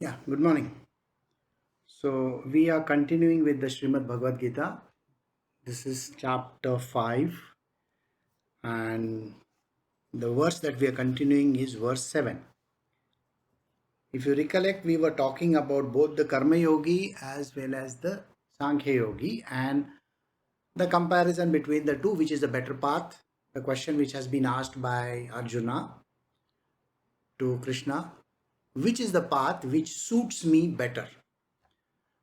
Yeah, good morning. So we are continuing with the Srimad Bhagavad Gita. This is chapter 5, and the verse that we are continuing is verse 7. If you recollect, we were talking about both the Karma Yogi as well as the Sankhya Yogi and the comparison between the two, which is the better path. The question which has been asked by Arjuna to Krishna, which is the path which suits me better?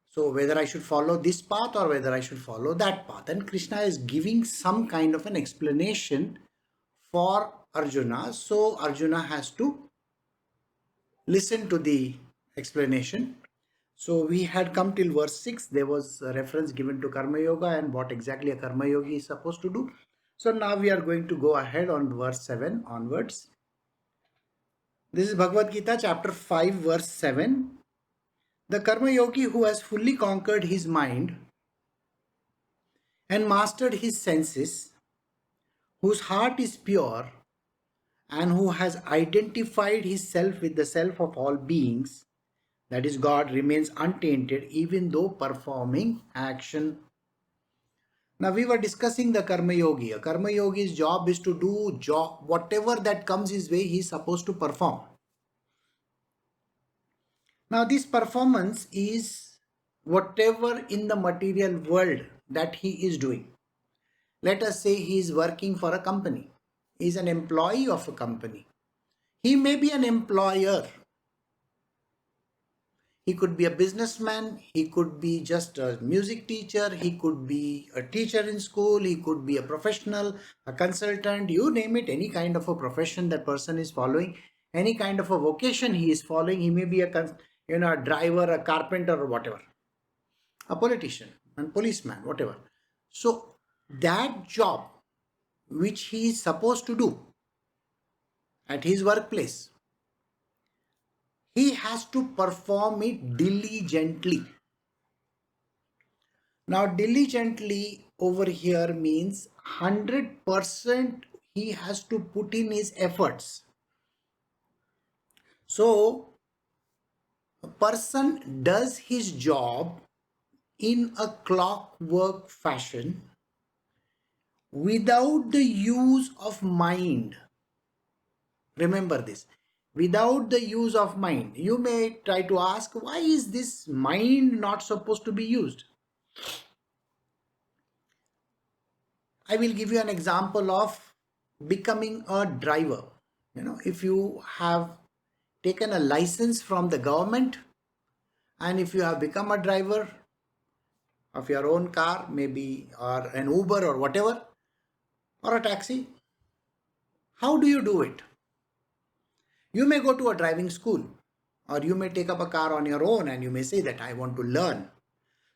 So whether I should follow this path or whether I should follow that path. And Krishna is giving some kind of an explanation for Arjuna. So Arjuna has to listen to the explanation. So we had come till verse 6. There was a reference given to Karma Yoga and what exactly a Karma Yogi is supposed to do. So now we are going to go ahead on verse 7 onwards. This is Bhagavad Gita chapter 5 verse 7. The Karma Yogi who has fully conquered his mind and mastered his senses, whose heart is pure, and who has identified his self with the self of all beings, that is God, remains untainted even though performing action. Now we were discussing the Karma Yogi. A Karma Yogi's job is to do whatever that comes his way, he is supposed to perform. Now this performance is whatever in the material world that he is doing. Let us say he is working for a company. He is an employee of a company. He may be an employer. He could be a businessman. He could be just a music teacher. He could be a teacher in school. He could be a professional, a consultant. You name it, any kind of a profession that person is following, any kind of a vocation he is following. He may be a driver, a carpenter, or whatever, a politician, a policeman, whatever. So that job which he is supposed to do at his workplace, he has to perform it diligently. Now, diligently over here means 100% he has to put in his efforts. So, a person does his job in a clockwork fashion without the use of mind. Remember this, without the use of mind. You may try to ask, why is this mind not supposed to be used? I will give you an example of becoming a driver. If you have taken a license from the government and if you have become a driver of your own car, maybe, or an Uber or whatever, or a taxi, how do you do it? You may go to a driving school, or you may take up a car on your own and you may say that I want to learn.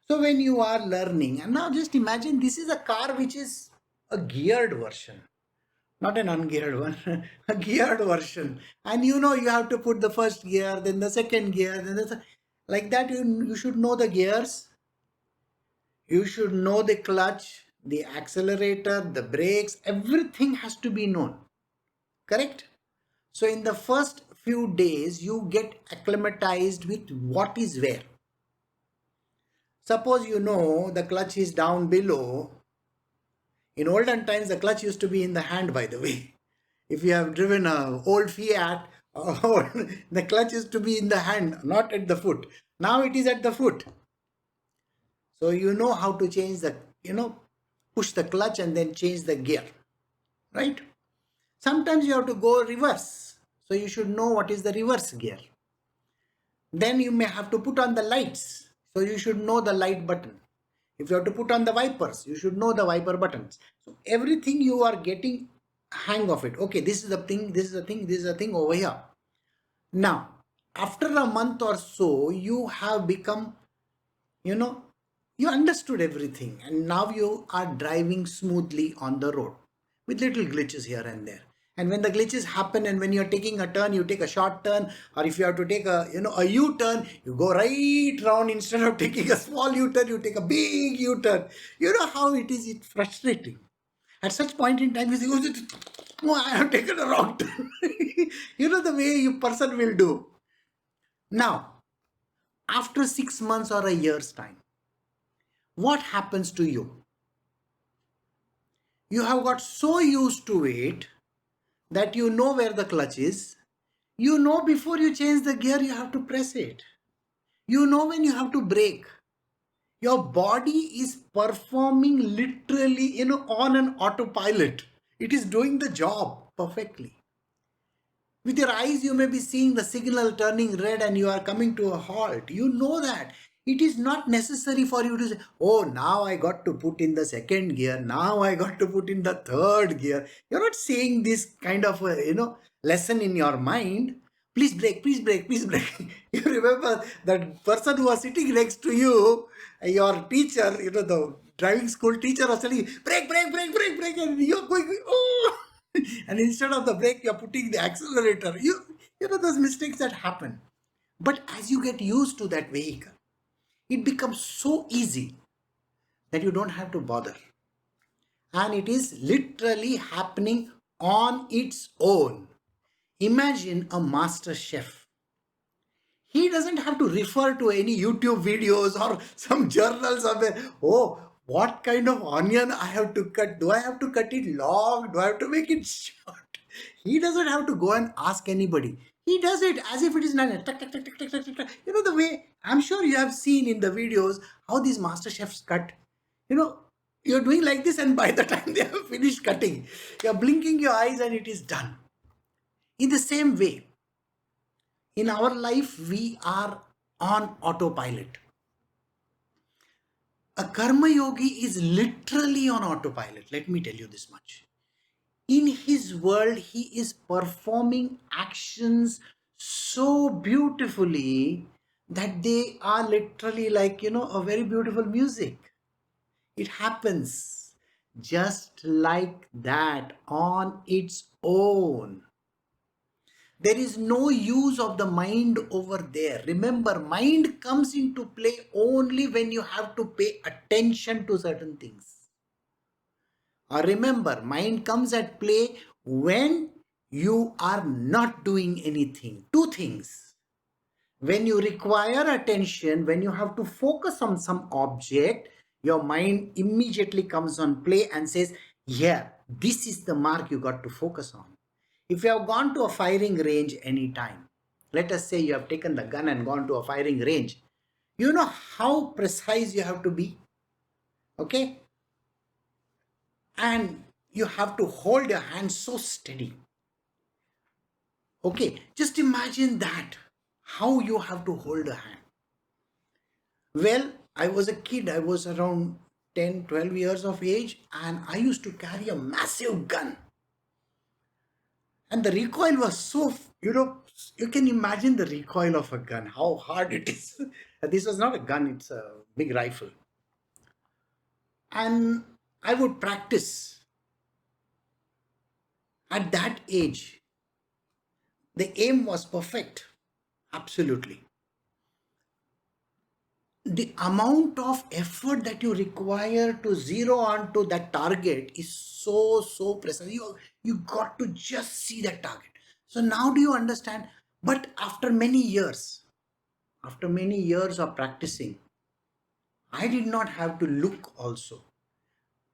So when you are learning, and now just imagine this is a car which is a geared version, not an ungeared one, a geared version. And you have to put the first gear, then the second gear, then like that. You should know the gears, you should know the clutch, the accelerator, the brakes, everything has to be known. Correct? So in the first few days, you get acclimatized with what is where. Suppose the clutch is down below. In olden times, the clutch used to be in the hand, by the way. If you have driven a old Fiat, the clutch used to be in the hand, not at the foot. Now it is at the foot. So you know how to change push the clutch and then change the gear, right? Sometimes you have to go reverse. So you should know what is the reverse gear. Then you may have to put on the lights. So you should know the light button. If you have to put on the wipers, you should know the wiper buttons. So everything you are getting hang of it. Okay, this is the thing, this is the thing, this is the thing over here. Now, after a month or so, you have become, you understood everything and now you are driving smoothly on the road with little glitches here and there. And when the glitches happen and when you're taking a turn, you take a short turn, or if you have to take a U-turn, you go right round. Instead of taking a small U-turn, you take a big U-turn. You know how it is, it's frustrating. At such point in time, you say, oh, I have taken a wrong turn. The way you person will do. Now, after 6 months or a year's time, what happens to you? You have got so used to it that you know where the clutch is. You know before you change the gear, you have to press it. You know when you have to brake. Your body is performing literally, on an autopilot. It is doing the job perfectly. With your eyes, you may be seeing the signal turning red and you are coming to a halt. You know that. It is not necessary for you to say, oh, now I got to put in the second gear. Now I got to put in the third gear. You're not saying this kind of, lesson in your mind. Please brake, please brake, please brake. You remember that person who was sitting next to you, your teacher, the driving school teacher was telling you, brake, brake, brake, brake, brake. And you're going, oh. And instead of the brake, you're putting the accelerator. You know those mistakes that happen. But as you get used to that vehicle, it becomes so easy that you don't have to bother. And it is literally happening on its own. Imagine a master chef. He doesn't have to refer to any YouTube videos or some journals somewhere. Oh, what kind of onion I have to cut? Do I have to cut it long? Do I have to make it short? He doesn't have to go and ask anybody. He does it as if it is nothing. Tuck, tuck, tuck, tuck, tuck, tuck, tuck, tuck. You know the way, I'm sure you have seen in the videos how these master chefs cut. You know, you're doing like this, and by the time they have finished cutting, you're blinking your eyes and it is done. In the same way, in our life, we are on autopilot. A karma yogi is literally on autopilot. Let me tell you this much. In his world, he is performing actions so beautifully that they are literally like, a very beautiful music. It happens just like that on its own. There is no use of the mind over there. Remember, mind comes into play only when you have to pay attention to certain things. Or remember, mind comes at play when you are not doing anything. Two things. When you require attention, when you have to focus on some object, your mind immediately comes on play and says, yeah, this is the mark you got to focus on. If you have gone to a firing range anytime, let us say you have taken the gun and gone to a firing range, you know how precise you have to be. Okay? And you have to hold your hand so steady. Okay, just imagine that, how you have to hold a hand. Well, I was a kid, I was around 10, 12 years of age, and I used to carry a massive gun. And the recoil was so, you can imagine the recoil of a gun, how hard it is. This was not a gun, it's a big rifle. And I would practice. At that age, the aim was perfect. Absolutely. The amount of effort that you require to zero onto that target is so precise. You got to just see that target. So now do you understand? But after many years of practicing, I did not have to look also.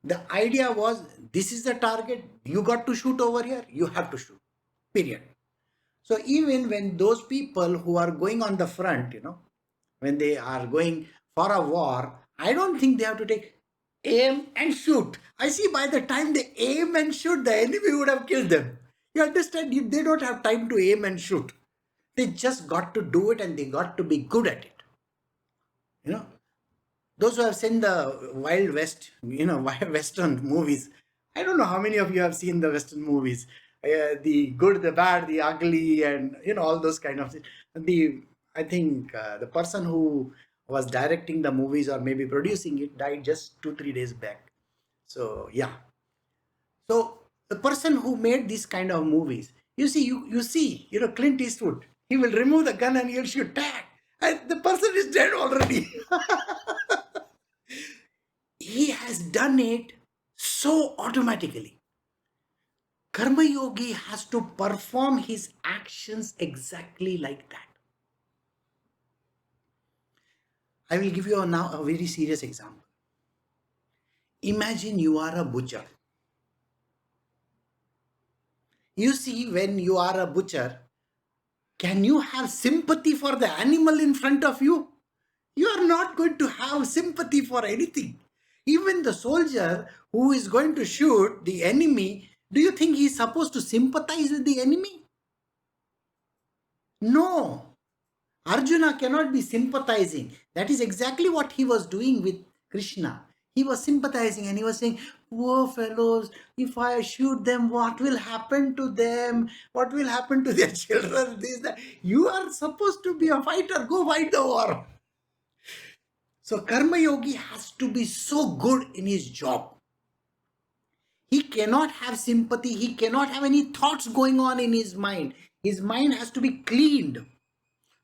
The idea was, this is the target, you got to shoot over here, you have to shoot, period. So even when those people who are going on the front, when they are going for a war, I don't think they have to take aim and shoot. I see by the time they aim and shoot, the enemy would have killed them. You understand? They don't have time to aim and shoot. They just got to do it and they got to be good at it. Those who have seen the Wild West, Western movies, I don't know how many of you have seen the Western movies. The good, the bad, the ugly, and all those kind of things. I think the person who was directing the movies or maybe producing it died just 2-3 days back. So yeah. So the person who made these kind of movies, you see, Clint Eastwood, he will remove the gun and he'll shoot, tag, and the person is dead already. He has done it so automatically. Karma Yogi has to perform his actions exactly like that. I will give you now a very serious example. Imagine you are a butcher. You see, when you are a butcher, can you have sympathy for the animal in front of you? You are not going to have sympathy for anything. Even the soldier who is going to shoot the enemy, do you think he is supposed to sympathize with the enemy? No. Arjuna cannot be sympathizing. That is exactly what he was doing with Krishna. He was sympathizing and he was saying, poor fellows, if I shoot them, what will happen to them? What will happen to their children? This, that. You are supposed to be a fighter. Go fight the war. So Karma Yogi has to be so good in his job. He cannot have sympathy. He cannot have any thoughts going on in his mind. His mind has to be cleaned.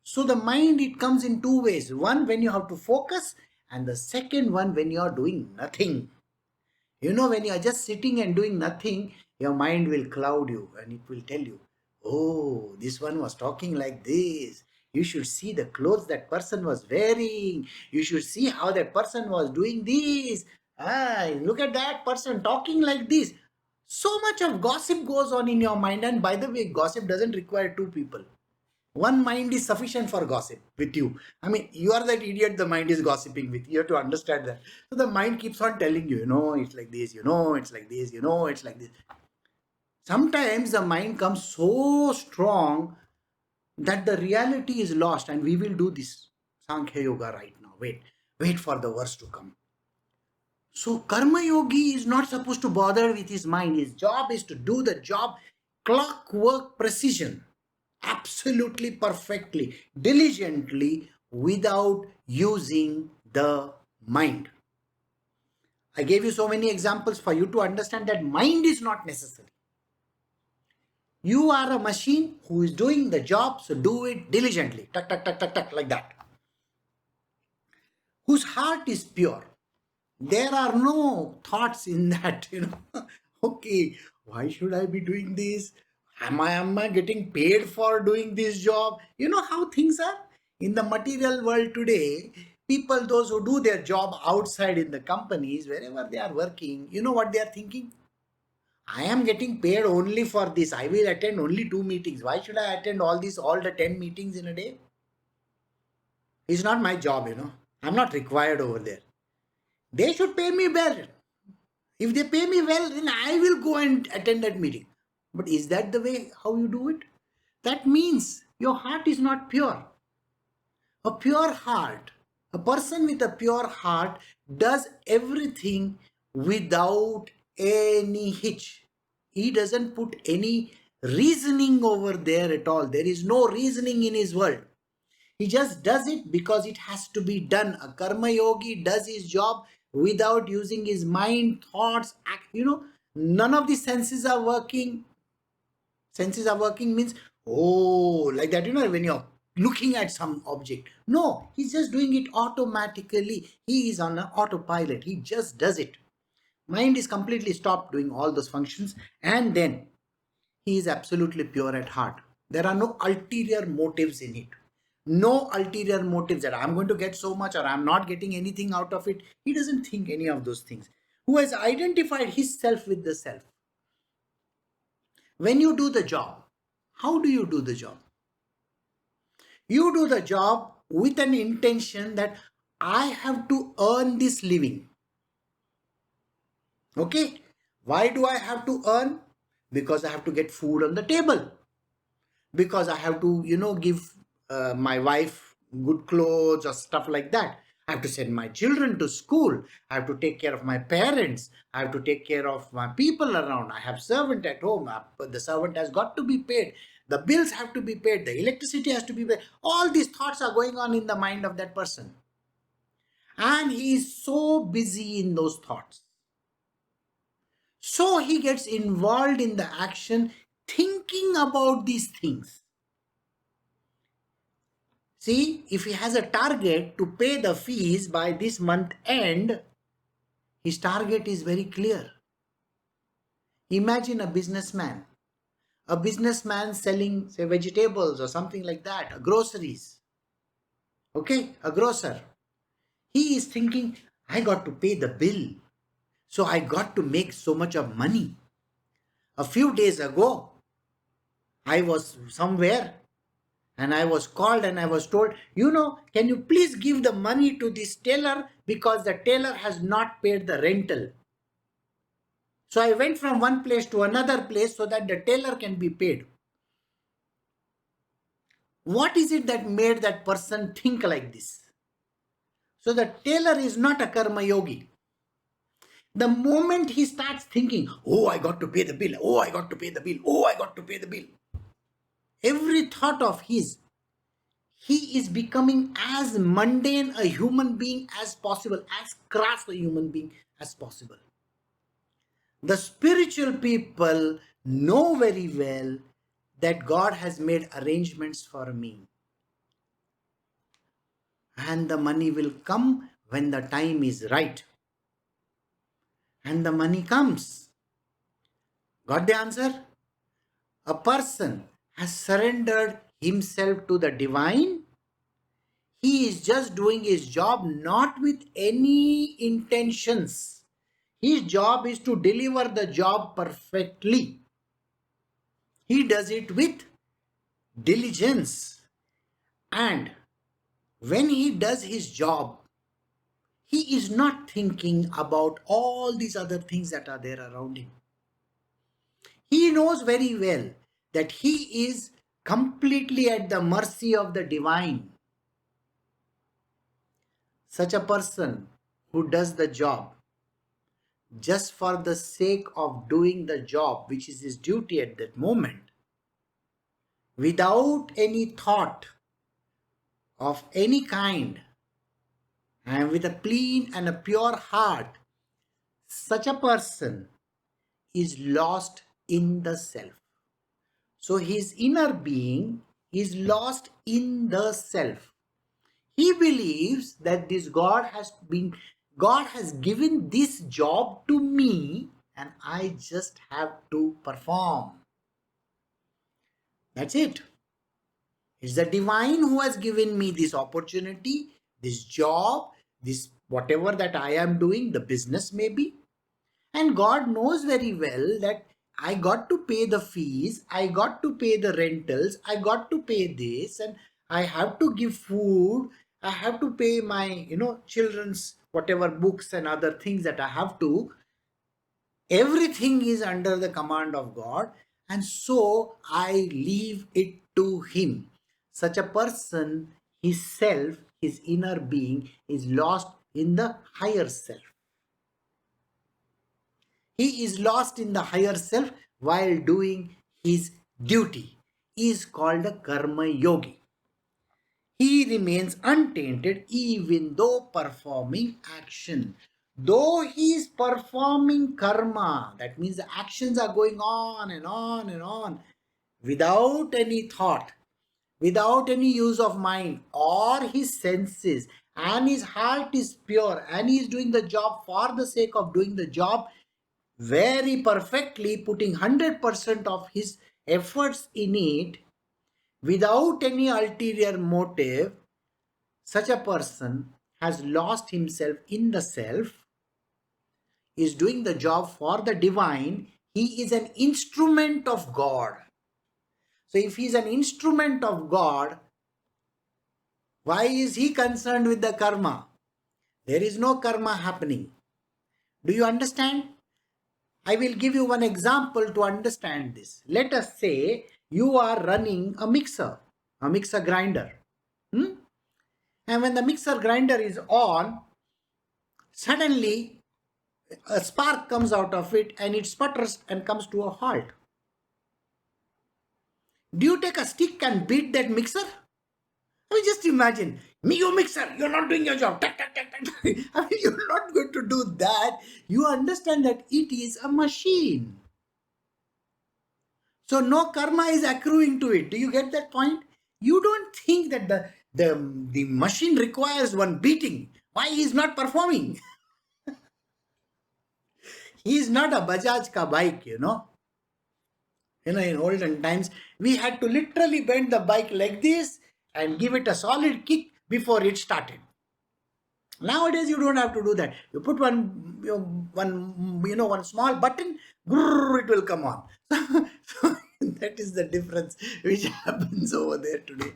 So the mind, it comes in two ways. One, when you have to focus, and the second one, when you are doing nothing. You know, when you are just sitting and doing nothing, your mind will cloud you and it will tell you, oh, this one was talking like this. You should see the clothes that person was wearing. You should see how that person was doing this. Ah, look at that person talking like this. So much of gossip goes on in your mind. And by the way, gossip doesn't require two people. One mind is sufficient for gossip with you. I mean, you are that idiot the mind is gossiping with. You have to understand that. So the mind keeps on telling you, it's like this, it's like this, it's like this. Sometimes the mind comes so strong that the reality is lost, and we will do this Sankhya Yoga right now. Wait for the verse to come. So Karma Yogi is not supposed to bother with his mind. His job is to do the job clockwork precision, absolutely perfectly, diligently, without using the mind. I gave you so many examples for you to understand that mind is not necessary. You are a machine who is doing the job, so do it diligently. Tuck, tuck, tuck, tuck, tuck, like that. Whose heart is pure. There are no thoughts in that, Okay, why should I be doing this? Am I getting paid for doing this job? You know how things are? In the material world today, people, those who do their job outside in the companies, wherever they are working, you know what they are thinking? I am getting paid only for this. I will attend only 2 meetings. Why should I attend all the 10 meetings in a day? It's not my job, I'm not required over there. They should pay me well. If they pay me well, then I will go and attend that meeting. But is that the way how you do it? That means your heart is not pure. A pure heart, a person with a pure heart does everything without any hitch. He doesn't put any reasoning over there at all. There is no reasoning in his world. He just does it because it has to be done. A Karma Yogi does his job without using his mind, thoughts, none of the senses are working. Senses are working means, like that, when you're looking at some object. No, he's just doing it automatically. He is on an autopilot. He just does it. Mind is completely stopped doing all those functions, and then he is absolutely pure at heart. There are no ulterior motives in it. No ulterior motives that I'm going to get so much or I'm not getting anything out of it. He doesn't think any of those things. Who has identified his self with the self. When you do the job, how do you do the job? You do the job with an intention that I have to earn this living. Okay? Why do I have to earn? Because I have to get food on the table. Because I have to, give my wife good clothes or stuff like that. I have to send my children to school. I have to take care of my parents. I have to take care of my people around. I have servant at home. The servant has got to be paid. The bills have to be paid. The electricity has to be paid. All these thoughts are going on in the mind of that person. And he is so busy in those thoughts. So he gets involved in the action thinking about these things. See, if he has a target to pay the fees by this month end, his target is very clear. Imagine a businessman selling, say, vegetables or something like that, groceries. Okay, a grocer. He is thinking, I got to pay the bill. So I got to make so much of money. A few days ago, I was somewhere and I was called and I was told, can you please give the money to this tailor because the tailor has not paid the rental. So I went from one place to another place so that the tailor can be paid. What is it that made that person think like this? So the tailor is not a karma yogi. The moment he starts thinking, oh, I got to pay the bill, oh, I got to pay the bill, oh, I got to pay the bill, every thought of his, he is becoming as mundane a human being as possible, as crass a human being as possible. The spiritual people know very well that God has made arrangements for me. And the money will come when the time is right. And the money comes. Got the answer? A person has surrendered himself to the divine. He is just doing his job not with any intentions. His job is to deliver the job perfectly. He does it with diligence. And when he does his job, he is not thinking about all these other things that are there around him. He knows very well that he is completely at the mercy of the divine. Such a person who does the job just for the sake of doing the job, which is his duty at that moment, without any thought of any kind, and with a clean and a pure heart, such a person is lost in the self. So his inner being is lost in the self. He believes that this God has given this job to me and I just have to perform. That's it. It's the divine who has given me this opportunity, this job, this whatever that I am doing, the business maybe. And God knows very well that I got to pay the fees, I got to pay the rentals, I got to pay this, and I have to give food, I have to pay my, children's whatever books and other things that I have to. Everything is under the command of God, and so I leave it to Him. Such a person, his self, his inner being, is lost in the higher self. He is lost in the higher self while doing his duty. He is called a karma yogi. He remains untainted even though performing action. Though he is performing karma, that means the actions are going on and on and on without any thought, without any use of mind or his senses, and his heart is pure and he is doing the job for the sake of doing the job very perfectly, putting 100% of his efforts in it without any ulterior motive. Such a person has lost himself in the self, is doing the job for the divine. He is an instrument of God. So if he is an instrument of God, why is he concerned with the karma? There is no karma happening. Do you understand? I will give you one example to understand this. Let us say you are running a mixer grinder. And when the mixer grinder is on, suddenly a spark comes out of it and it sputters and comes to a halt. Do you take a stick and beat that mixer? I mean, just imagine, you mixer, you're not doing your job. I mean, you're not going to do that. You understand that it is a machine. So no karma is accruing to it. Do you get that point? You don't think that the machine requires one beating. Why he is not performing? He is not a Bajaj ka bike, in olden times, we had to literally bend the bike like this and give it a solid kick before it started. Nowadays, you don't have to do that. You put one small button, grrr, it will come on. So that is the difference which happens over there today.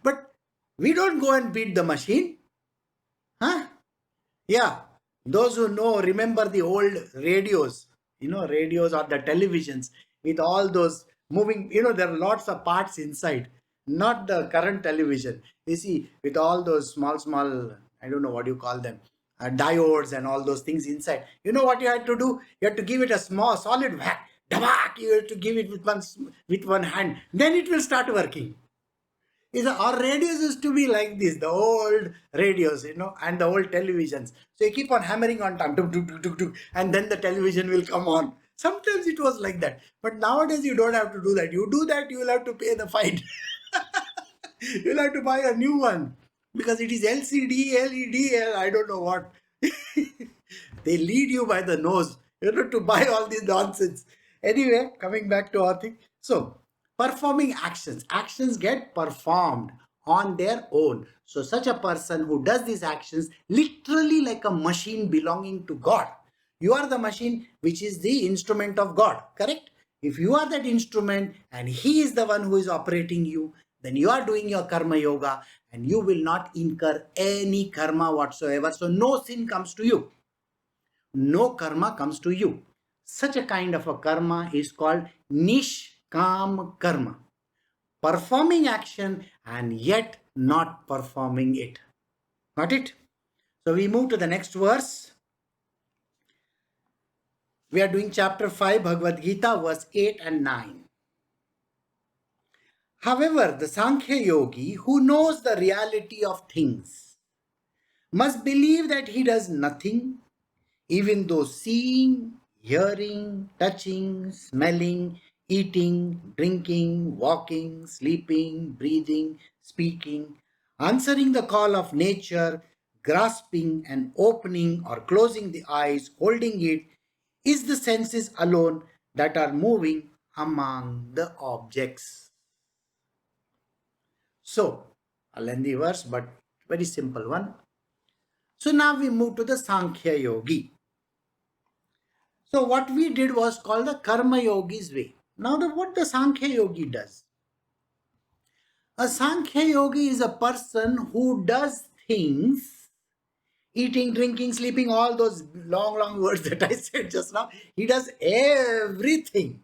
But we don't go and beat the machine, huh? Yeah, those who know, remember the old radios, radios or the televisions with all those moving, there are lots of parts inside, not the current television. You see, with all those small, I don't know what you call them, diodes and all those things inside. You know what you had to do? You had to give it a small, solid whack. Dabak, you have to give it with one hand. Then it will start working. Our radios used to be like this, the old radios, and the old televisions. So you keep on hammering on time, tuk, tuk, tuk, tuk, tuk, and then the television will come on. Sometimes it was like that. But nowadays you don't have to do that. You do that, you will have to pay the fine. You'll have to buy a new one because it is LCD, LED, I don't know what. They lead you by the nose, to buy all this nonsense. Anyway, coming back to our thing. So, performing actions. Actions get performed on their own. So, such a person who does these actions literally like a machine belonging to God. You are the machine which is the instrument of God, correct? If you are that instrument and He is the one who is operating you, then you are doing your karma yoga and you will not incur any karma whatsoever. So, no sin comes to you. No karma comes to you. Such a kind of a karma is called nishkam karma. Performing action and yet not performing it. Got it? So we move to the next verse. We are doing chapter 5, Bhagavad Gita, verse 8 and 9. However, the Sankhya Yogi who knows the reality of things must believe that he does nothing, even though seeing, hearing, touching, smelling, eating, drinking, walking, sleeping, breathing, speaking, answering the call of nature, grasping and opening or closing the eyes, holding it, is the senses alone that are moving among the objects. So, a lengthy verse, but very simple one. So now we move to the Sankhya Yogi. So what we did was called the Karma Yogi's way. Now what the Sankhya Yogi does? A Sankhya Yogi is a person who does things, eating, drinking, sleeping, all those long words that I said just now. He does everything.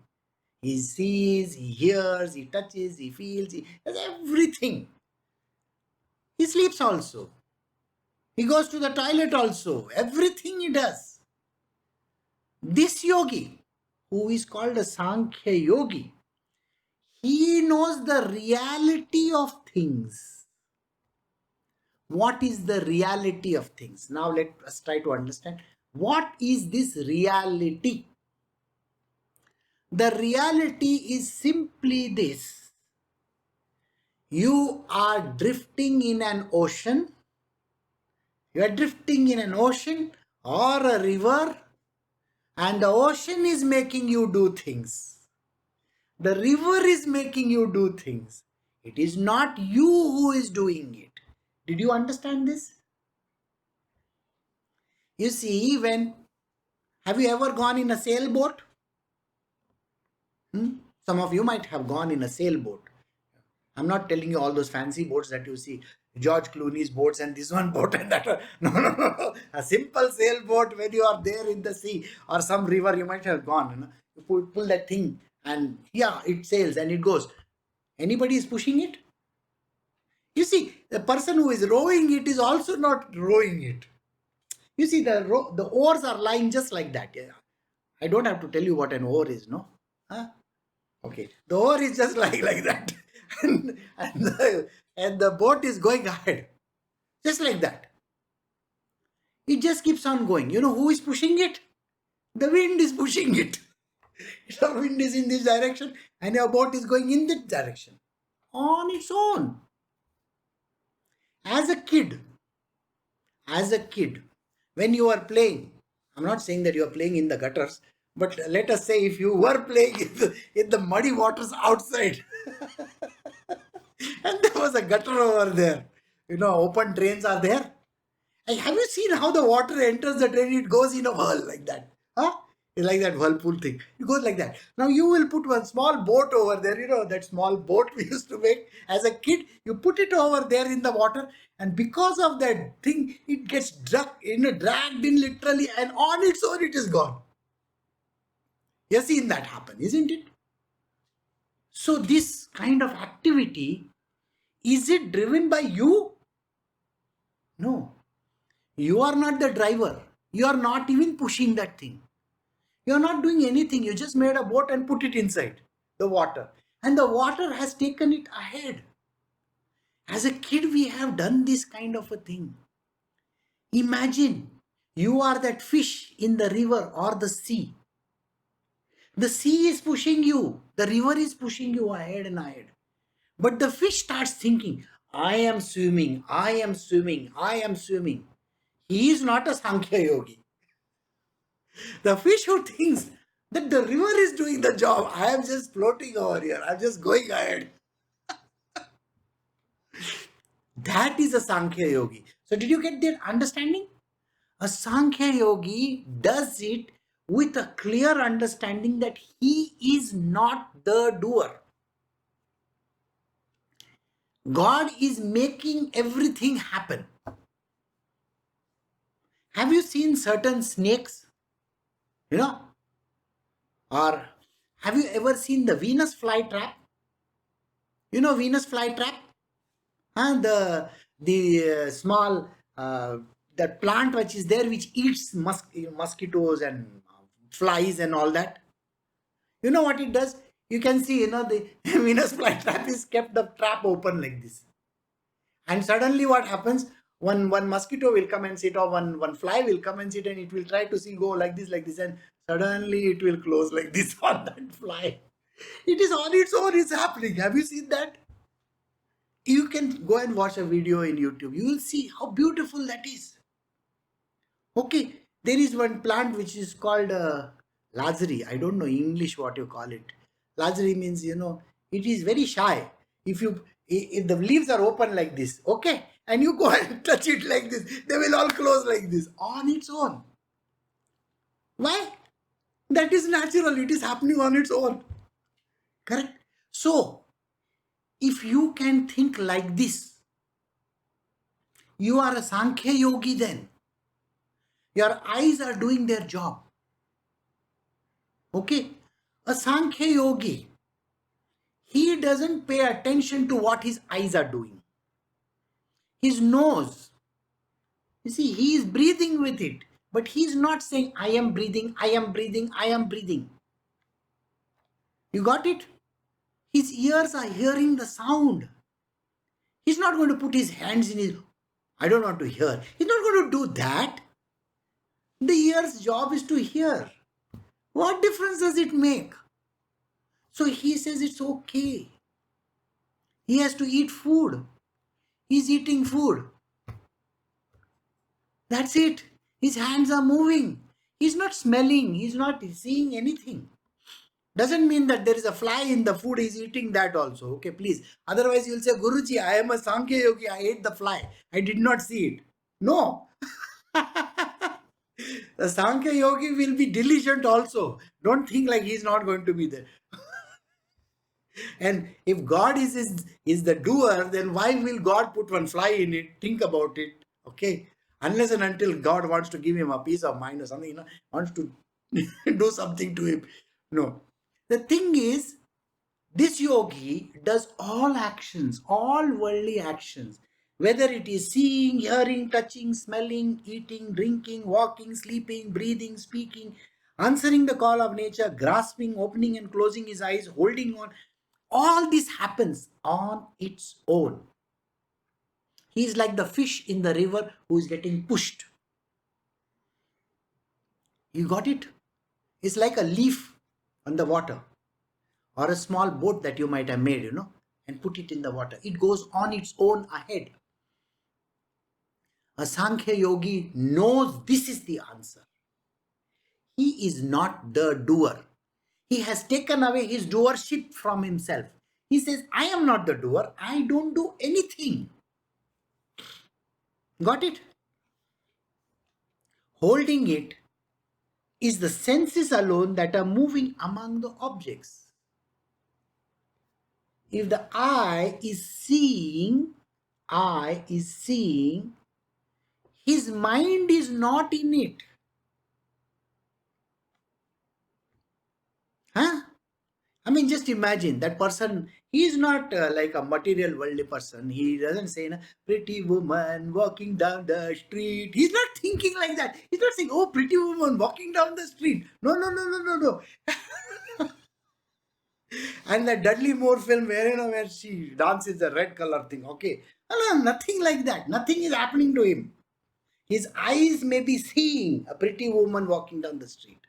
He sees, he hears, he touches, he feels, he does everything. He sleeps also. He goes to the toilet also. Everything he does. This yogi, who is called a Sankhya Yogi, he knows the reality of things. What is the reality of things? Now let us try to understand. What is this reality? The reality is simply this. You are drifting in an ocean. You are drifting in an ocean or a river, and the ocean is making you do things. The river is making you do things. It is not you who is doing it. Did you understand this? You see, have you ever gone in a sailboat? Some of you might have gone in a sailboat. I'm not telling you all those fancy boats that you see, George Clooney's boats and this one boat and that one. No. A simple sailboat when you are there in the sea or some river, you might have gone. You pull that thing and yeah, it sails and it goes. Anybody is pushing it? You see, the person who is rowing it is also not rowing it. You see, the oars are lying just like that. Yeah. I don't have to tell you what an oar is, no? Huh? Okay. The oar is just like that. and the boat is going ahead. Just like that. It just keeps on going. You know who is pushing it? The wind is pushing it. The wind is in this direction and your boat is going in that direction. On its own. As a kid, when you are playing, I'm not saying that you are playing in the gutters, but let us say if you were playing in the muddy waters outside and there was a gutter over there, open drains are there, Hey, have you seen how the water enters the drain? It goes in a whirl like that. Huh? It's like that whirlpool thing. It goes like that. Now you will put one small boat over there, that small boat we used to make as a kid. You put it over there in the water, and because of that thing, it gets dragged in literally, and on its own it is gone. You've seen that happen, isn't it? So this kind of activity, is it driven by you? No. You are not the driver. You are not even pushing that thing. You are not doing anything. You just made a boat and put it inside the water. And the water has taken it ahead. As a kid, we have done this kind of a thing. Imagine you are that fish in the river or the sea. The sea is pushing you. The river is pushing you ahead and ahead. But the fish starts thinking, I am swimming, I am swimming, I am swimming. He is not a Sankhya yogi. The fish who thinks that the river is doing the job, I am just floating over here, I'm just going ahead. That is a Sankhya yogi. So, did you get that understanding? A Sankhya yogi does it with a clear understanding that he is not the doer. God is making everything happen. Have you seen certain snakes? You know? Or have you ever seen the Venus flytrap? You know Venus flytrap? And the small that plant which is there which eats mosquitoes and flies and all that. You know what it does? You can see, the Venus flytrap is kept the trap open like this. And suddenly what happens? One mosquito will come and sit, or one fly will come and sit, and it will try to see go like this, and suddenly it will close like this on that fly. It is on its own, it's happening. Have you seen that? You can go and watch a video in YouTube. You will see how beautiful that is. Okay, there is one plant which is called Lazari. I don't know English what you call it. Lazari means, it is very shy. If the leaves are open like this, okay, and you go and touch it like this, they will all close like this on its own. Why? That is natural. It is happening on its own. Correct? So, if you can think like this, you are a Sankhya yogi then. Your eyes are doing their job. Okay? A Sankhya yogi, he doesn't pay attention to what his eyes are doing. His nose, you see, he is breathing with it, but he is not saying, I am breathing, I am breathing, I am breathing. You got it? His ears are hearing the sound. He's not going to put his hands in his, I don't want to hear. He's not going to do that. The ear's job is to hear. What difference does it make? So he says it's okay. He has to eat food. He's eating food. That's it. His hands are moving. He's not smelling. He's not seeing anything. Doesn't mean that there is a fly in the food. He's eating that also. Okay, please. Otherwise, you'll say, Guruji, I am a Sankhya yogi. I ate the fly. I did not see it. No. The Sankhya yogi will be diligent also. Don't think like he's not going to be there. And if God is the doer, then why will God put one fly in it? Think about it. Okay. Unless and until God wants to give him a peace of mind or something, wants to do something to him. No. The thing is, this yogi does all actions, all worldly actions, whether it is seeing, hearing, touching, smelling, eating, drinking, walking, sleeping, breathing, speaking, answering the call of nature, grasping, opening and closing his eyes, holding on. All this happens on its own. He is like the fish in the river who is getting pushed. You got it? It's like a leaf on the water, or a small boat that you might have made, and put it in the water. It goes on its own ahead. A Sankhya yogi knows this is the answer. He is not the doer. He has taken away his doership from himself. He says, I am not the doer. I don't do anything. Got it? Holding it is the senses alone that are moving among the objects. If the eye is seeing, his mind is not in it. Huh? I mean, just imagine that person. He is not like a material worldly person. He doesn't say, pretty woman walking down the street. He's not thinking like that. He's not saying, oh, pretty woman walking down the street. No, no, no, no, no, no. And the Dudley Moore film, where she dances the red color thing. Okay. No, nothing like that. Nothing is happening to him. His eyes may be seeing a pretty woman walking down the street,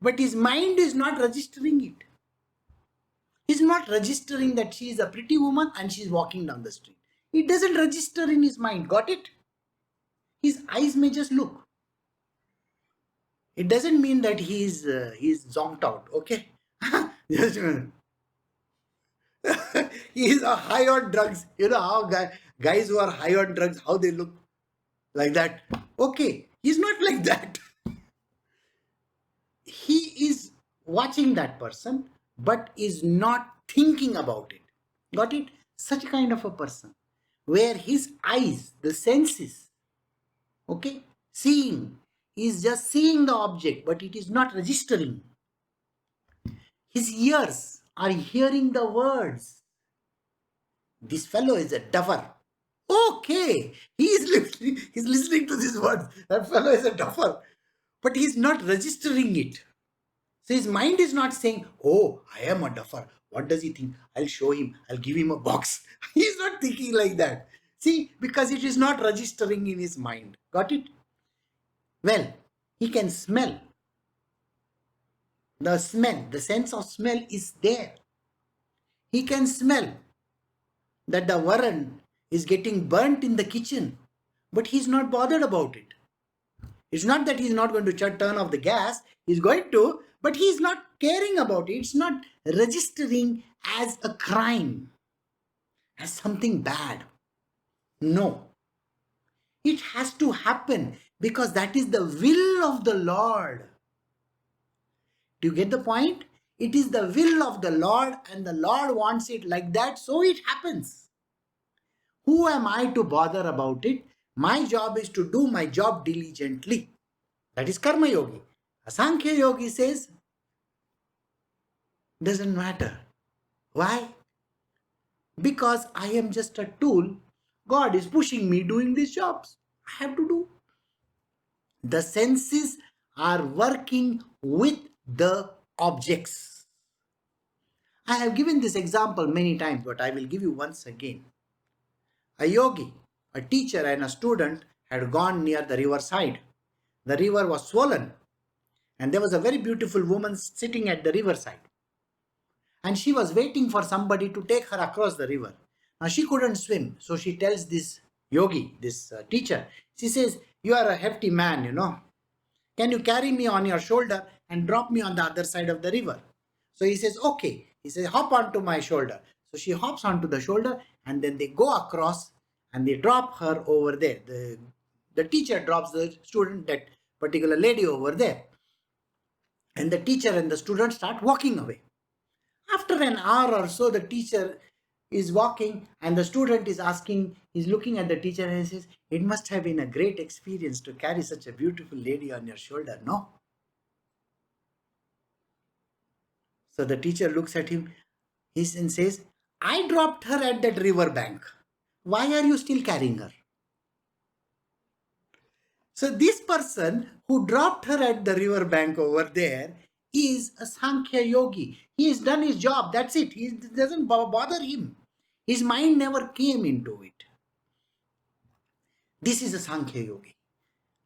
but his mind is not registering it. He's not registering that she is a pretty woman and she's walking down the street. It doesn't register in his mind. Got it? His eyes may just look. It doesn't mean that he's zonked out. Okay? He's high on drugs. You know how guys who are high on drugs, how they look like that. Okay, he's not like that. He is watching that person, but is not thinking about it. Got it? Such kind of a person, where his eyes, the senses, okay, seeing, is just seeing the object, but it is not registering. His ears are hearing the words. This fellow is a duffer. Okay, he's listening to these words. That fellow is a duffer. But he's not registering it. So his mind is not saying, oh, I am a duffer. What does he think? I'll show him. I'll give him a box. He's not thinking like that. See, because it is not registering in his mind. Got it? Well, he can smell. The smell, the sense of smell is there. He can smell that the varan is getting burnt in the kitchen, but he's not bothered about it. It's not that he's not going to turn off the gas. He's going to, but he's not caring about it. It's not registering as a crime, as something bad. No. It has to happen because that is the will of the Lord. Do you get the point? It is the will of the Lord and the Lord wants it like that, so it happens. Who am I to bother about it? My job is to do my job diligently. That is Karma Yogi. A Sankhya Yogi says, doesn't matter. Why? Because I am just a tool. God is pushing me doing these jobs. I have to do. The senses are working with the objects. I have given this example many times, but I will give you once again. A yogi, a teacher and a student had gone near the river side. The river was swollen and there was a very beautiful woman sitting at the riverside. And she was waiting for somebody to take her across the river. Now she couldn't swim, so she tells this yogi, this teacher, she says, you are a hefty man, you know. Can you carry me on your shoulder and drop me on the other side of the river? So he says, okay. He says, hop onto my shoulder. So she hops onto the shoulder and then they go across and they drop her over there. The teacher drops the student, that particular lady, over there. And the teacher and the student start walking away. After an hour or so, the teacher is walking and the student is asking, he's looking at the teacher and he says, it must have been a great experience to carry such a beautiful lady on your shoulder, no? So the teacher looks at him and says, I dropped her at that river bank. Why are you still carrying her? So this person who dropped her at the river bank over there is a Sankhya Yogi. He has done his job. That's it. It doesn't bother him. His mind never came into it. This is a Sankhya Yogi.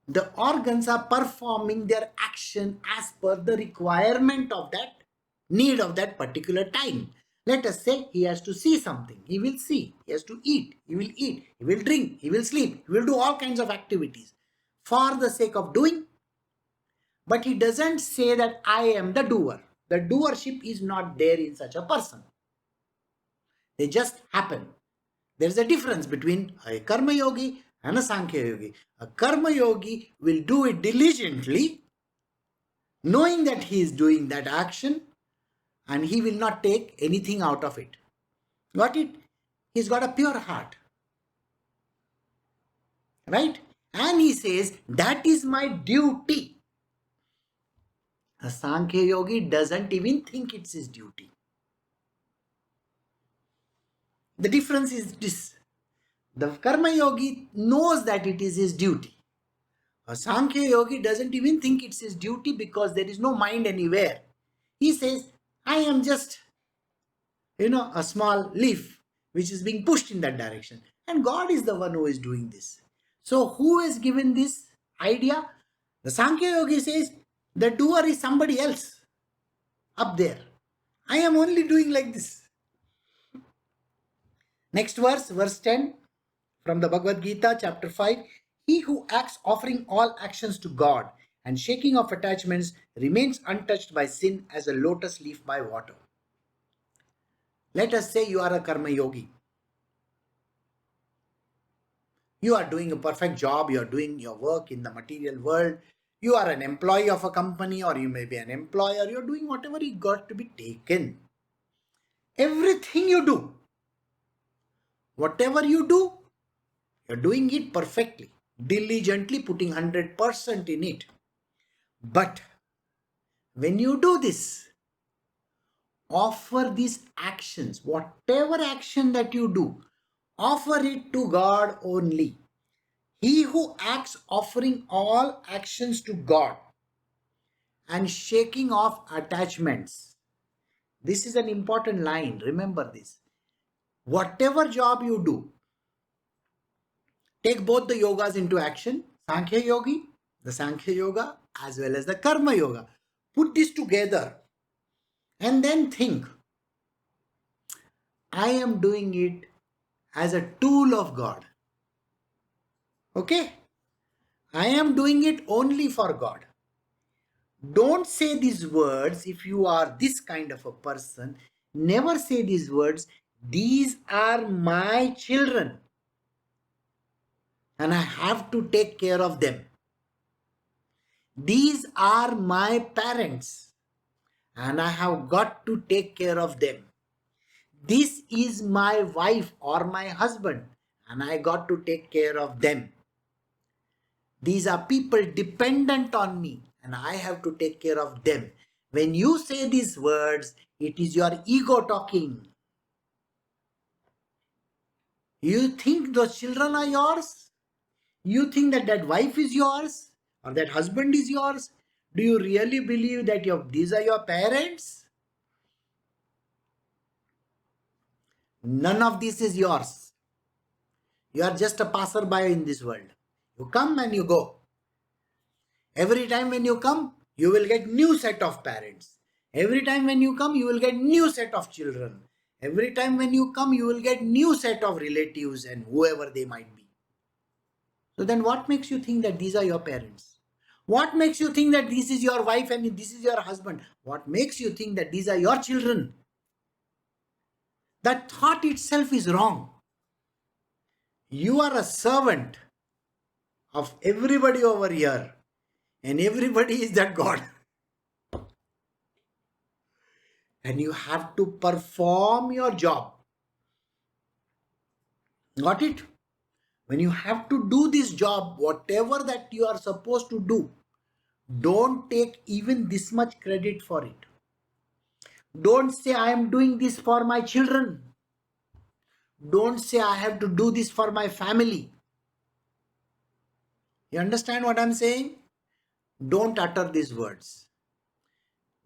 The organs are performing their action as per the requirement of that need of that particular time. Let us say he has to see something. He will see. He has to eat. He will eat. He will drink. He will sleep. He will do all kinds of activities for the sake of doing. But he doesn't say that I am the doer. The doership is not there in such a person. They just happen. There is a difference between a Karma Yogi and a Sankhya Yogi. A Karma Yogi will do it diligently, knowing that he is doing that action, and he will not take anything out of it. Got it? He's got a pure heart. Right? And he says, that is my duty. A Sankhya Yogi doesn't even think it's his duty. The difference is this. The Karma Yogi knows that it is his duty. A Sankhya Yogi doesn't even think it's his duty because there is no mind anywhere. He says, I am just, a small leaf which is being pushed in that direction. And God is the one who is doing this. So who has given this idea? The Sankhya Yogi says, the doer is somebody else up there. I am only doing like this. Next verse, verse 10 from the Bhagavad Gita, chapter 5. He who acts offering all actions to God and shaking off attachments remains untouched by sin as a lotus leaf by water. Let us say you are a Karma Yogi. You are doing a perfect job, you are doing your work in the material world, you are an employee of a company, or you may be an employer, you are doing whatever you got to be taken. Everything you do, whatever you do, you are doing it perfectly, diligently, putting 100% in it. But when you do this, offer these actions, whatever action that you do, offer it to God only. He who acts offering all actions to God and shaking off attachments. This is an important line. Remember this. Whatever job you do, take both the yogas into action. Sankhya Yogi, the Sankhya Yoga, as well as the Karma Yoga. Put this together and then think, I am doing it as a tool of God. Okay? I am doing it only for God. Don't say these words if you are this kind of a person. Never say these words. These are my children and I have to take care of them. These are my parents and I have got to take care of them. This is my wife or my husband and I got to take care of them. These are people dependent on me and I have to take care of them. When you say these words, it is your ego talking. You think those children are yours? You think that that wife is yours or that husband is yours? Do you really believe that these are your parents? None of this is yours. You are just a passerby in this world. You come and you go. Every time when you come, you will get new set of parents. Every time when you come, you will get new set of children. Every time when you come, you will get new set of relatives and whoever they might be. So then what makes you think that these are your parents? What makes you think that this is your wife and this is your husband? What makes you think that these are your children? That thought itself is wrong. You are a servant of everybody over here and everybody is that God. And you have to perform your job. Got it? When you have to do this job, whatever that you are supposed to do, don't take even this much credit for it. Don't say I am doing this for my children. Don't say I have to do this for my family. You understand what I'm saying? Don't utter these words.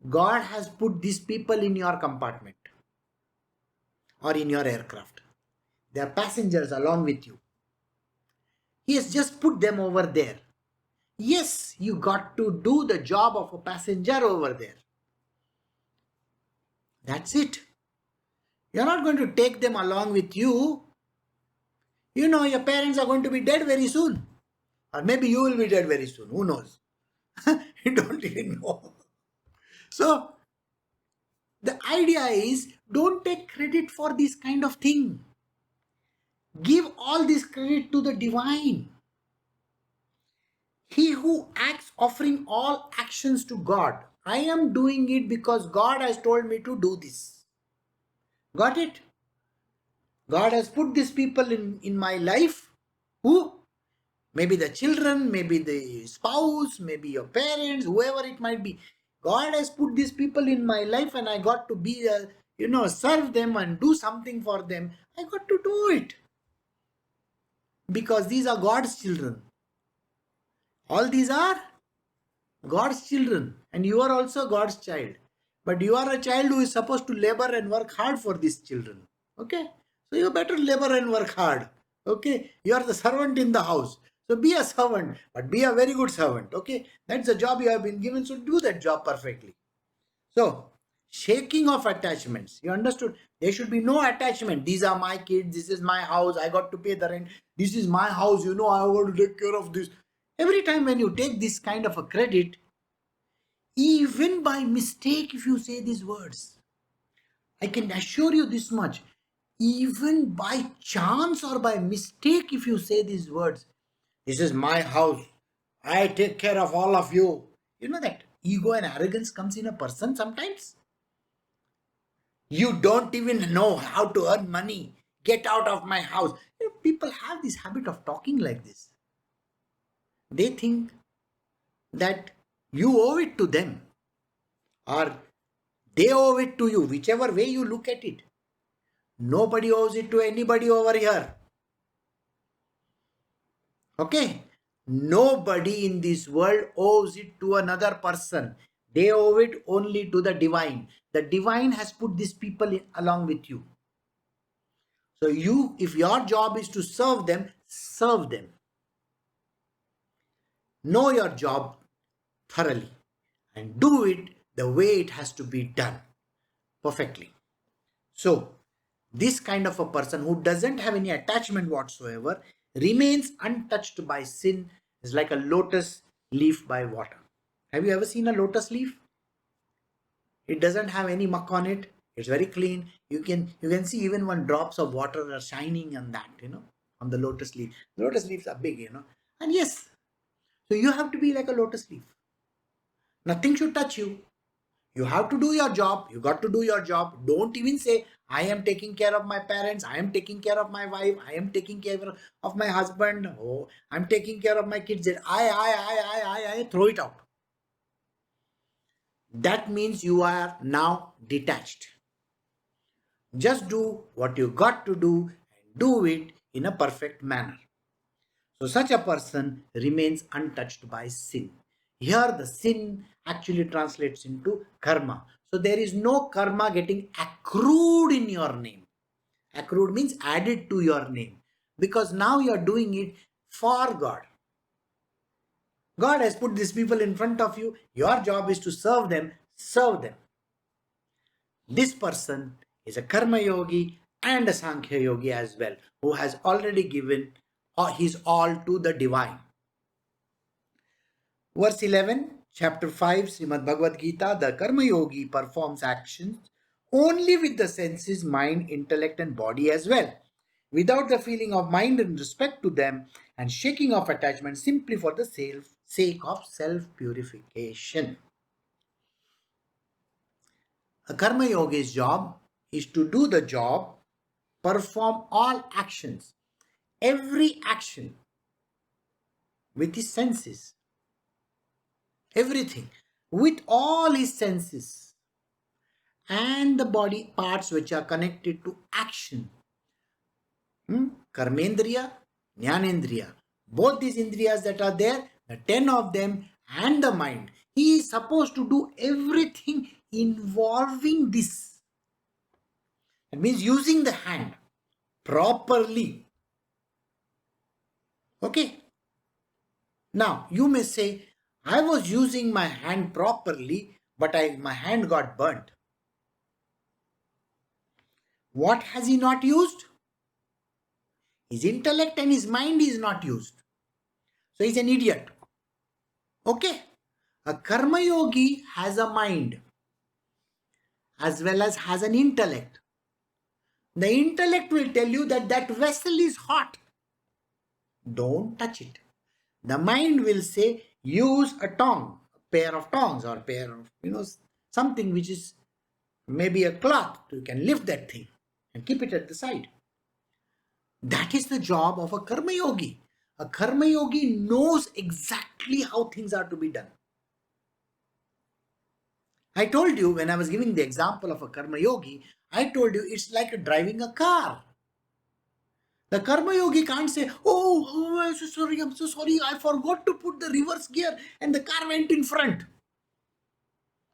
God has put these people in your compartment or in your aircraft. They are passengers along with you. He has just put them over there. Yes, you got to do the job of a passenger over there. That's it. You're not going to take them along with you. You know your parents are going to be dead very soon. Or maybe you will be dead very soon. Who knows? You don't even know. So, the idea is don't take credit for this kind of thing. Give all this credit to the divine. He who acts offering all actions to God. I am doing it because God has told me to do this. Got it? God has put these people in my life. Who? Maybe the children, maybe the spouse, maybe your parents, whoever it might be. God has put these people in my life and I got to be, serve them and do something for them. I got to do it. Because these are God's children. All these are God's children. And you are also God's child. But you are a child who is supposed to labor and work hard for these children. Okay? So you better labor and work hard. Okay? You are the servant in the house. So be a servant, but be a very good servant. Okay? That's the job you have been given, so do that job perfectly. So, shaking of attachments. You understood? There should be no attachment. These are my kids. This is my house. I got to pay the rent. This is my house. I want to take care of this. Every time when you take this kind of a credit, even by mistake, if you say these words, I can assure you this much. Even by chance or by mistake, if you say these words, this is my house. I take care of all of you. You know that ego and arrogance comes in a person sometimes. You don't even know how to earn money. Get out of my house. People have this habit of talking like this. They think that you owe it to them or they owe it to you, whichever way you look at it. Nobody owes it to anybody over here. Okay? Nobody in this world owes it to another person. They owe it only to the divine. The divine has put these people along with you. So if your job is to serve them, serve them. Know your job thoroughly and do it the way it has to be done perfectly. So this kind of a person who doesn't have any attachment whatsoever remains untouched by sin is like a lotus leaf by water. Have you ever seen a lotus leaf? It doesn't have any muck on it. It's very clean. You can see even when drops of water are shining on that, on the lotus leaf. Lotus leaves are big, And yes, so you have to be like a lotus leaf. Nothing should touch you. You have to do your job. You got to do your job. Don't even say, I am taking care of my parents. I am taking care of my wife. I am taking care of my husband. Oh, I'm taking care of my kids. I throw it out. That means you are now detached. Just do what you got to do and do it in a perfect manner. So such a person remains untouched by sin. Here the sin actually translates into karma. So there is no karma getting accrued in your name. Accrued means added to your name. Because now you are doing it for God. God has put these people in front of you. Your job is to serve them. Serve them. This person is a karma yogi and a Sankhya yogi as well, who has already given his all to the divine. Verse 11, chapter 5, Srimad Bhagavad Gita, the karma yogi performs actions only with the senses, mind, intellect and body as well, without the feeling of mind in respect to them and shaking off attachment simply for the sake of self-purification. A karma yogi's job is to do the job, perform all actions, every action with his senses, everything with all his senses and the body parts which are connected to action. Karmendriya, Jnanendriya, both these indriyas that are there, the 10 of them and the mind. He is supposed to do everything involving this. That means using the hand properly. Okay. Now you may say, I was using my hand properly, but my hand got burnt. What has he not used? His intellect and his mind is not used. So he's an idiot. Okay. A karma yogi has a mind as well as an intellect. The intellect will tell you that vessel is hot. Don't touch it. The mind will say, use a tong, a pair of tongs, or pair of, something which is maybe a cloth. You can lift that thing and keep it at the side. That is the job of a karma yogi. A karma yogi knows exactly how things are to be done. I told you when I was giving the example of a karma yogi, I told you it's like driving a car. The karma yogi can't say, oh, I'm so sorry, I forgot to put the reverse gear and the car went in front.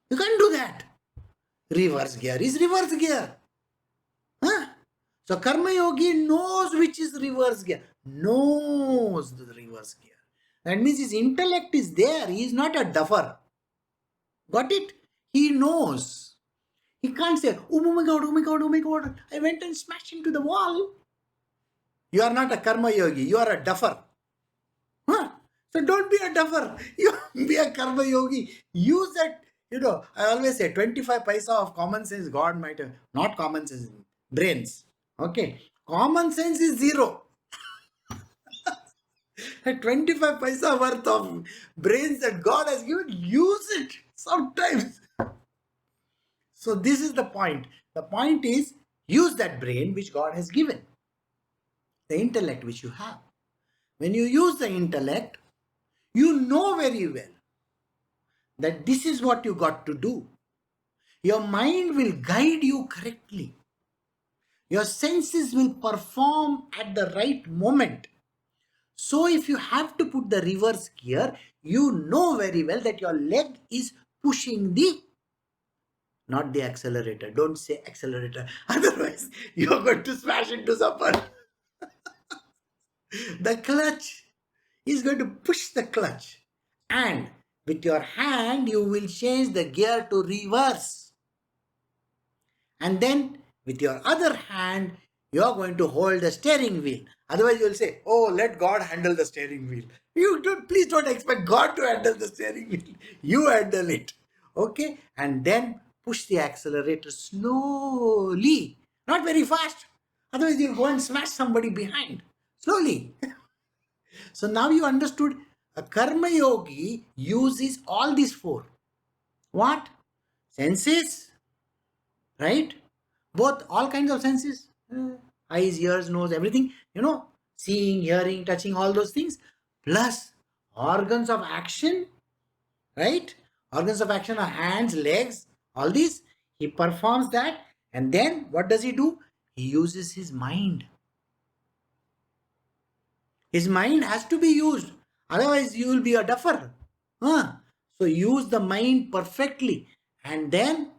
You can't do that. Reverse gear is reverse gear. Huh? So karma yogi knows which is reverse gear. Knows the reverse gear. That means his intellect is there. He is not a duffer. Got it? He knows. He can't say, oh my god, oh my god, oh my god, I went and smashed into the wall. You are not a karma yogi. You are a duffer. Huh? So don't be a duffer. You be a karma yogi. Use that. I always say 25 paisa of common sense, God might have, not common sense, brains. Okay. Common sense is zero. 25 paisa worth of brains that God has given, use it sometimes. So this is the point. The point is, use that brain which God has given. The intellect which you have. When you use the intellect, you know very well that this is what you got to do. Your mind will guide you correctly. Your senses will perform at the right moment. So if you have to put the reverse gear, you know very well that your leg is pushing not the accelerator. Don't say accelerator. Otherwise, you're going to smash into someone. The clutch is going to push the clutch. And with your hand, you will change the gear to reverse. And then with your other hand, you are going to hold the steering wheel. Otherwise, you will say, oh, let God handle the steering wheel. Please don't expect God to handle the steering wheel. You handle it. Okay? And then push the accelerator slowly. Not very fast. Otherwise, you'll go and smash somebody behind. Slowly. So now you understood a karma yogi uses all these four. What? Senses, right? Both, all kinds of senses. Eyes, ears, nose, everything. Seeing, hearing, touching, all those things. Plus organs of action, right? Organs of action are hands, legs, all these. He performs that. And then what does he do? He uses his mind. His mind has to be used. Otherwise, you will be a duffer. So use the mind perfectly. And then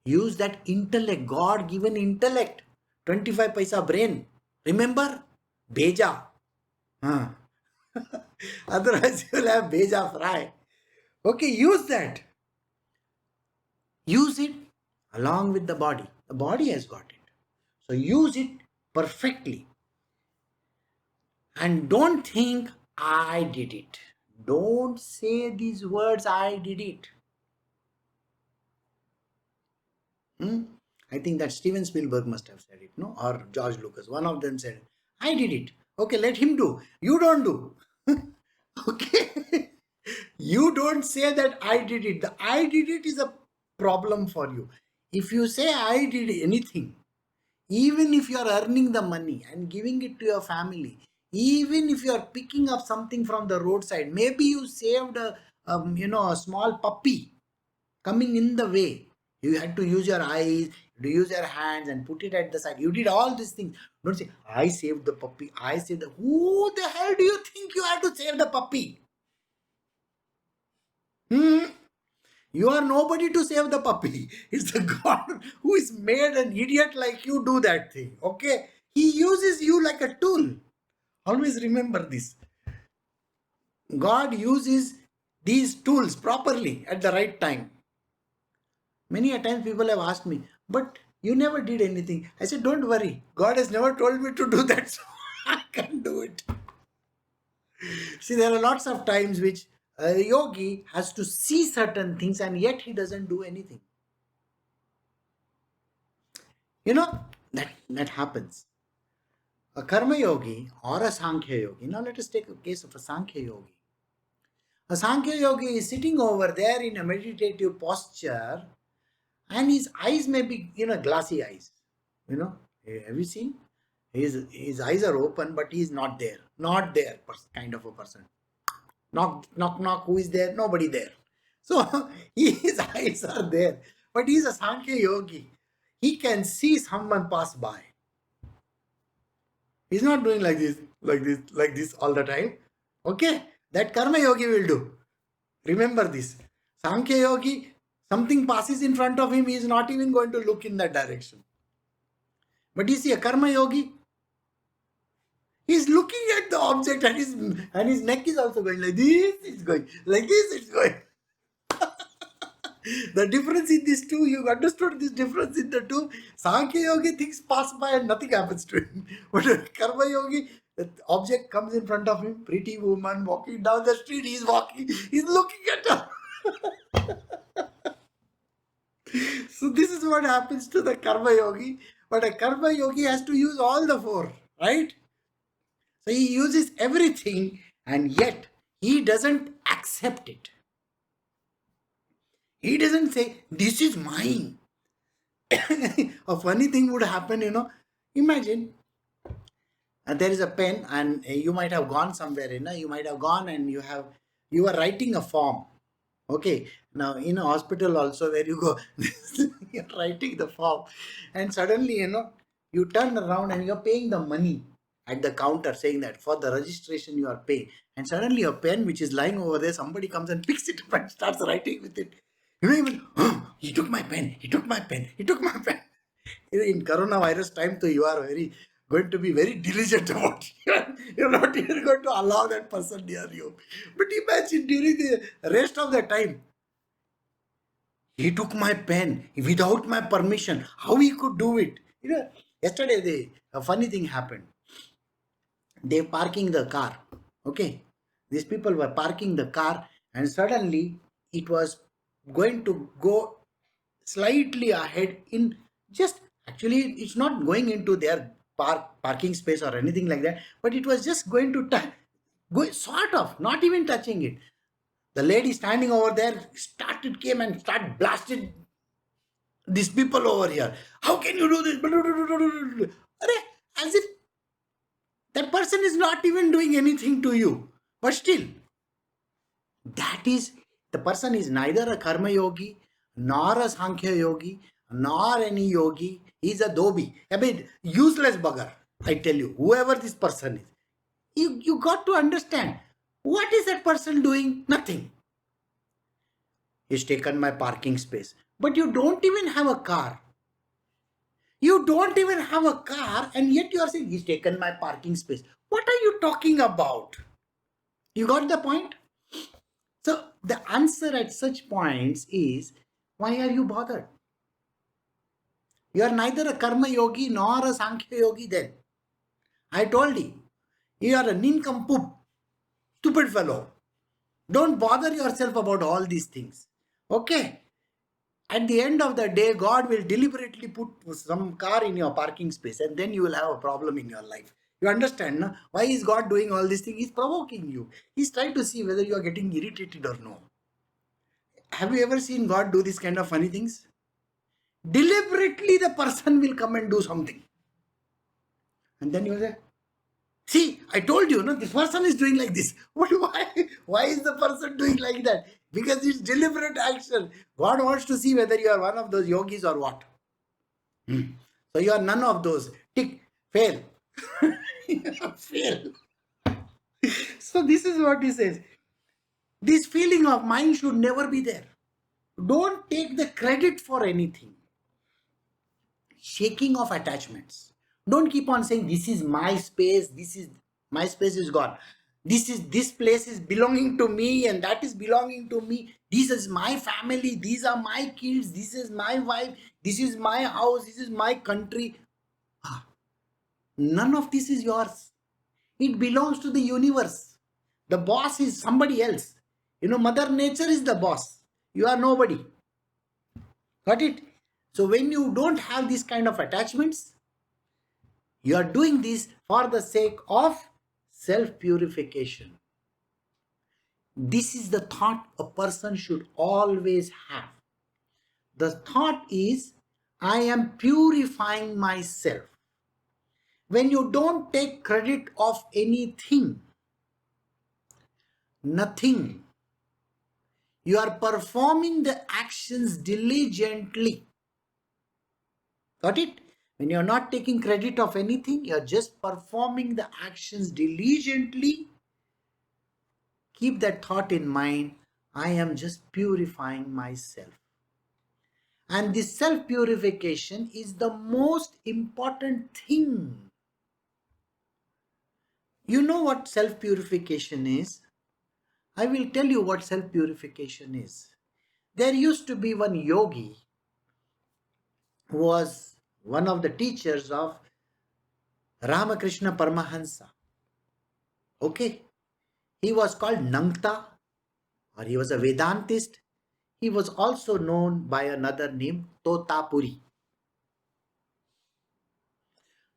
use that intellect, God-given intellect. 25 paisa brain. Remember? Beja. Otherwise, you will have beja fry. Okay, use that. Use it along with the body. The body has got it. So use it perfectly. And don't think, I did it. Don't say these words, I did it. I think that Steven Spielberg must have said it, no? Or George Lucas. One of them said, I did it. Okay, let him do. You don't do. Okay? You don't say that I did it. The I did it is a problem for you. If you say I did anything, even if you are earning the money and giving it to your family, even if you are picking up something from the roadside, maybe you saved a small puppy coming in the way. You had to use your eyes, to use your hands and put it at the side. You did all these things. Don't say, I saved the puppy. I saved the... Who the hell do you think you had to save the puppy? You are nobody to save the puppy. It's the God who is made an idiot like you do that thing. Okay? He uses you like a tool. Always remember this. God uses these tools properly at the right time. Many a times people have asked me, but you never did anything. I said, don't worry. God has never told me to do that, so I can do it. See, there are lots of times which a yogi has to see certain things and yet he doesn't do anything. That happens. A karma yogi or a Sankhya yogi. Now let us take a case of a Sankhya yogi. A Sankhya yogi is sitting over there in a meditative posture, and his eyes may be, glassy eyes. Have you seen? His eyes are open, but he is not there. Not there, kind of a person. Knock, knock, knock. Who is there? Nobody there. So his eyes are there, but he is a Sankhya yogi. He can see someone pass by. He's not doing like this, like this all the time. Okay, that karma yogi will do. Remember this. Sankhya yogi, something passes in front of him, he is not even going to look in that direction. But you see, a karma yogi, he is looking at the object, and his neck is also going like this. It's going like this. It's going. The difference in these two, you understood this difference in the two. Sankhya yogi, things pass by and nothing happens to him. But a karma yogi, the object comes in front of him, pretty woman walking down the street, he's walking, he's looking at her. So this is what happens to the karma yogi. But a karma yogi has to use all the four, right? So he uses everything, and yet he doesn't accept it. He doesn't say, this is mine. A funny thing would happen, Imagine there is a pen, and you might have gone somewhere, you might have gone and you are writing a form. Okay, now in a hospital also where you go, you're writing the form, and suddenly, you turn around and you're paying the money at the counter, saying that for the registration you are paying, and suddenly a pen which is lying over there, somebody comes and picks it up and starts writing with it. Even, he took my pen, he took my pen, he took my pen. In coronavirus time, so you are going to be very diligent about it. You're not even going to allow that person near you. But imagine during the rest of the time, he took my pen without my permission. How he could do it? Yesterday a funny thing happened. They parking the car. Okay, these people were parking the car, and suddenly it was going to go slightly ahead in just, actually it's not going into their parking space or anything like that, but it was just going to go sort of, not even touching it. The lady standing over there came and started blasting these people over here. How can you do this? As if that person is not even doing anything to you. But still, that is, the person is neither a karma yogi, nor a Sankhya yogi, nor any yogi. He's a dobi. I mean, useless bugger. I tell you, whoever this person is. You got to understand. What is that person doing? Nothing. He's taken my parking space. But you don't even have a car. You don't even have a car, and yet you are saying, he's taken my parking space. What are you talking about? You got the point? So the answer at such points is, why are you bothered? You are neither a karma yogi nor a Sankhya yogi then. I told you, you are a nincompoop, stupid fellow. Don't bother yourself about all these things. Okay? At the end of the day, God will deliberately put some car in your parking space, and then you will have a problem in your life. You understand, no? Why is God doing all these things? He's provoking you. He's trying to see whether you are getting irritated or no. Have you ever seen God do these kind of funny things? Deliberately the person will come and do something. And then you say, see, I told you, no, this person is doing like this. Why is the person doing like that? Because it's deliberate action. God wants to see whether you are one of those yogis or what. So you are none of those. Tick, fail. Fail. So this is what he says. This feeling of mine should never be there. Don't take the credit for anything. Shaking of attachments. Don't keep on saying, this is my space, my space is gone. This place is belonging to me, and that is belonging to me. This is my family, these are my kids, this is my wife, this is my house, this is my country. None of this is yours. It belongs to the universe. The boss is somebody else. Mother Nature is the boss. You are nobody. Got it? So when you don't have these kind of attachments, You are doing this for the sake of self-purification. This is the thought a person should always have. The thought is, I am purifying myself. When you don't take credit of anything, nothing, you are performing the actions diligently. Got it? When you are not taking credit of anything, you are just performing the actions diligently. Keep that thought in mind. I am just purifying myself. And this self-purification is the most important thing. You know what self-purification is? I will tell you what self-purification is. There used to be one yogi who was one of the teachers of Ramakrishna Paramahansa. Okay? He was called Nangta, or he was a Vedantist. He was also known by another name, Totapuri.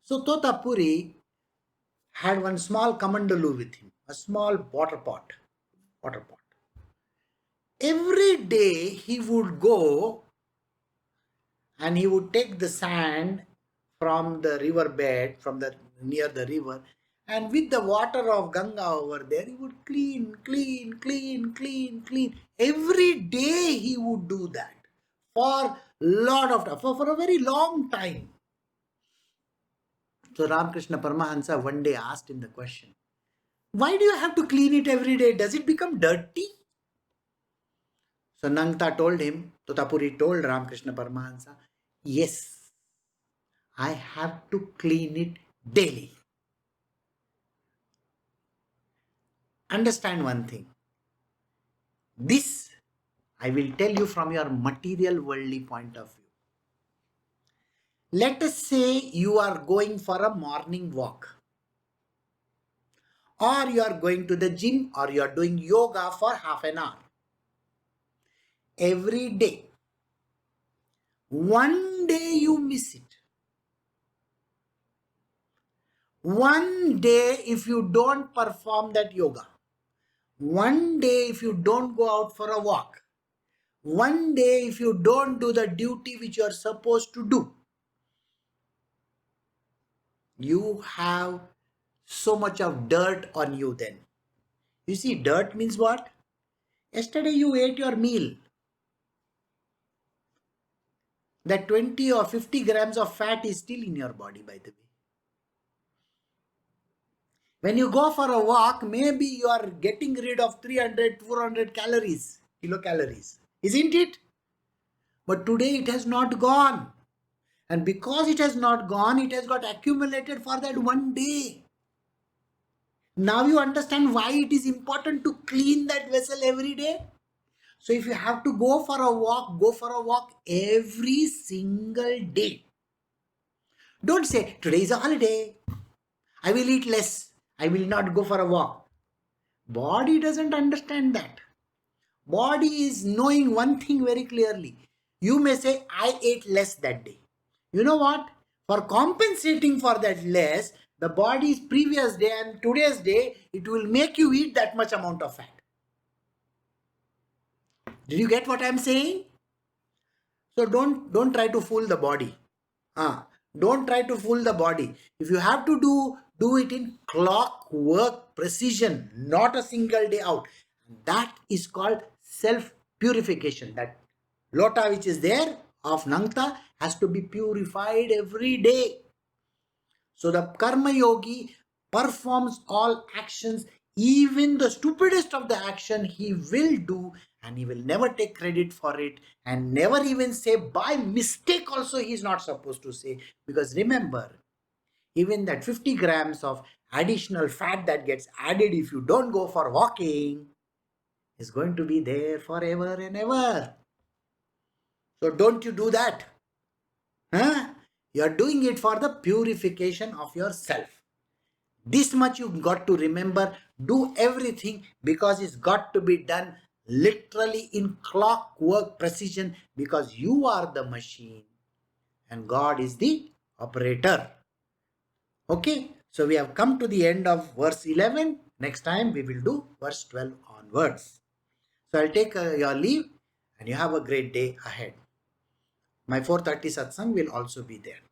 So Totapuri had one small kamandalu with him, a small water pot. Every day he would go and he would take the sand from the river bed, near the river, and with the water of Ganga over there, he would clean. Every day he would do that for a very long time. So Ramakrishna Paramahansa one day asked him the question, why do you have to clean it every day? Does it become dirty? So Totapuri told Ramakrishna Paramahansa, yes, I have to clean it daily. Understand one thing. This I will tell you from your material worldly point of view. Let us say you are going for a morning walk, or you are going to the gym, or you are doing yoga for half an hour. Every day. One day you miss it. One day if you don't perform that yoga, one day if you don't go out for a walk, one day if you don't do the duty which you are supposed to do, you have so much of dirt on you then. You see, dirt means what? Yesterday you ate your meal. That 20 or 50 grams of fat is still in your body, by the way. When you go for a walk, maybe you are getting rid of 300, 400 calories, kilocalories. Isn't it? But today it has not gone. And because it has not gone, it has got accumulated for that one day. Now you understand why it is important to clean that vessel every day. So if you have to go for a walk every single day. Don't say, today is a holiday, I will eat less, I will not go for a walk. Body doesn't understand that. Body is knowing one thing very clearly. You may say, I ate less that day. You know what? For compensating for that less, the body's previous day and today's day, it will make you eat that much amount of fat. Did you get what I'm saying? So don't try to fool the body. Don't try to fool the body. If you have to do it in clockwork precision, not a single day out. That is called self-purification. That lota which is there of Nangta has to be purified every day. So the Karma Yogi performs all actions, even the stupidest of the action he will do, and he will never take credit for it, and never even say by mistake also he is not supposed to say. Because remember, even that 50 grams of additional fat that gets added if you don't go for walking is going to be there forever and ever. So don't you do that. You are doing it for the purification of yourself. This much you got to remember. Do everything because it's got to be done literally in clockwork precision, because you are the machine and God is the operator. Okay, so we have come to the end of verse 11. Next time we will do verse 12 onwards. So I'll take your leave and you have a great day ahead. My 4:30 satsang will also be there.